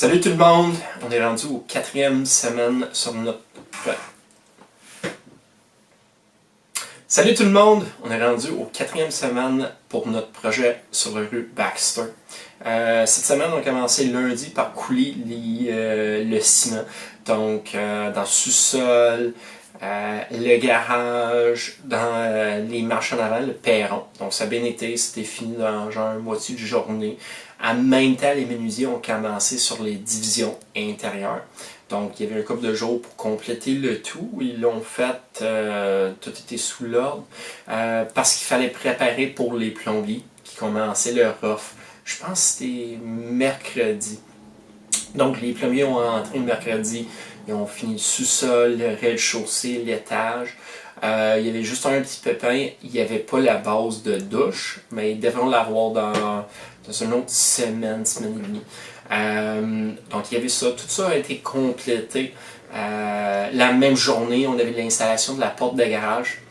Salut tout le monde! On est rendu au 4e semaine sur notre... Salut tout le monde! On est rendu au 4e semaine pour notre projet sur la rue Baxter. Cette semaine, on a commencé lundi par couler le ciment. Donc, dans le sous-sol, le garage, dans les marches en avant, le perron. Donc, ça a bien été, c'était fini dans genre moitié de journée. En même temps, les menuisiers ont commencé sur les divisions intérieures. Donc, il y avait un couple de jours pour compléter le tout. Ils l'ont fait, tout était sous l'ordre, parce qu'il fallait préparer pour les plombiers qui commençaient leur offre. Je pense que c'était mercredi. Donc, les plombiers ont entré le mercredi. Ils ont fini le sous-sol, le rez-de-chaussée, l'étage. Il y avait juste un petit pépin. Il n'y avait pas la base de douche, mais ils devront l'avoir dans une autre semaine et demie. Donc, il y avait ça. Tout ça a été complété. La même journée, on avait l'installation de la porte de garage.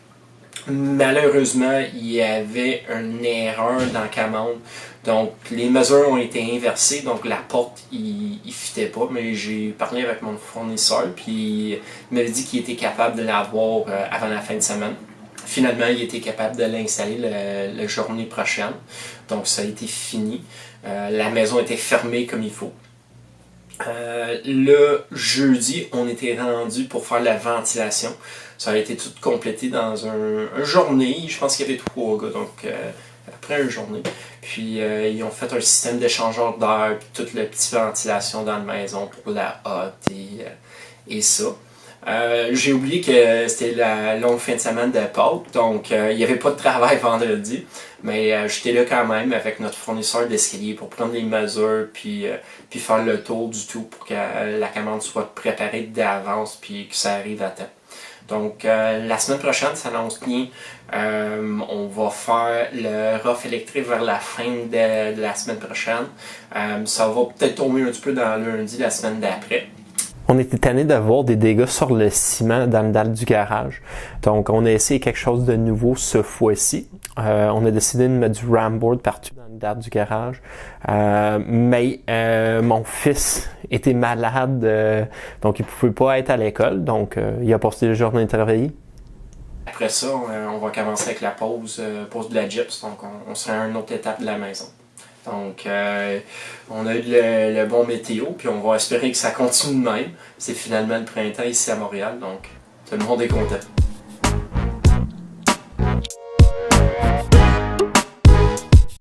Malheureusement, il y avait une erreur dans la commande. Donc, les mesures ont été inversées. Donc, la porte, il ne fitait pas. Mais j'ai parlé avec mon fournisseur. Puis, il m'avait dit qu'il était capable de l'avoir avant la fin de semaine. Finalement, il était capable de l'installer la journée prochaine. Donc, ça a été fini. La maison était fermée comme il faut. Le jeudi, on était rendu pour faire la ventilation. Ça a été tout complété dans une journée. Je pense qu'il y avait 3 gars, donc après une journée. Puis ils ont fait un système d'échangeur d'air, puis toute la petite ventilation dans la maison pour la hotte et ça. J'ai oublié que c'était la longue fin de semaine de Pâques, donc il n'y avait pas de travail vendredi, mais j'étais là quand même avec notre fournisseur d'escalier pour prendre les mesures puis faire le tour du tout pour que la commande soit préparée d'avance puis que ça arrive à temps. Donc la semaine prochaine, ça annonce bien, on va faire le rough électrique vers la fin de la semaine prochaine. Ça va peut-être tomber un petit peu dans lundi la semaine d'après. On était tanné d'avoir des dégâts sur le ciment dans le dalle du garage. Donc, on a essayé quelque chose de nouveau ce fois-ci. On a décidé de mettre du ramboard partout dans le dalle du garage. Mais mon fils était malade, donc il pouvait pas être à l'école. Donc, il a passé la journée de travailler. Après ça, on va commencer avec la pause de la gyps. Donc, on sera à une autre étape de la maison. Donc, on a eu le bon météo, puis on va espérer que ça continue de même. C'est finalement le printemps ici à Montréal, donc tout le monde est content.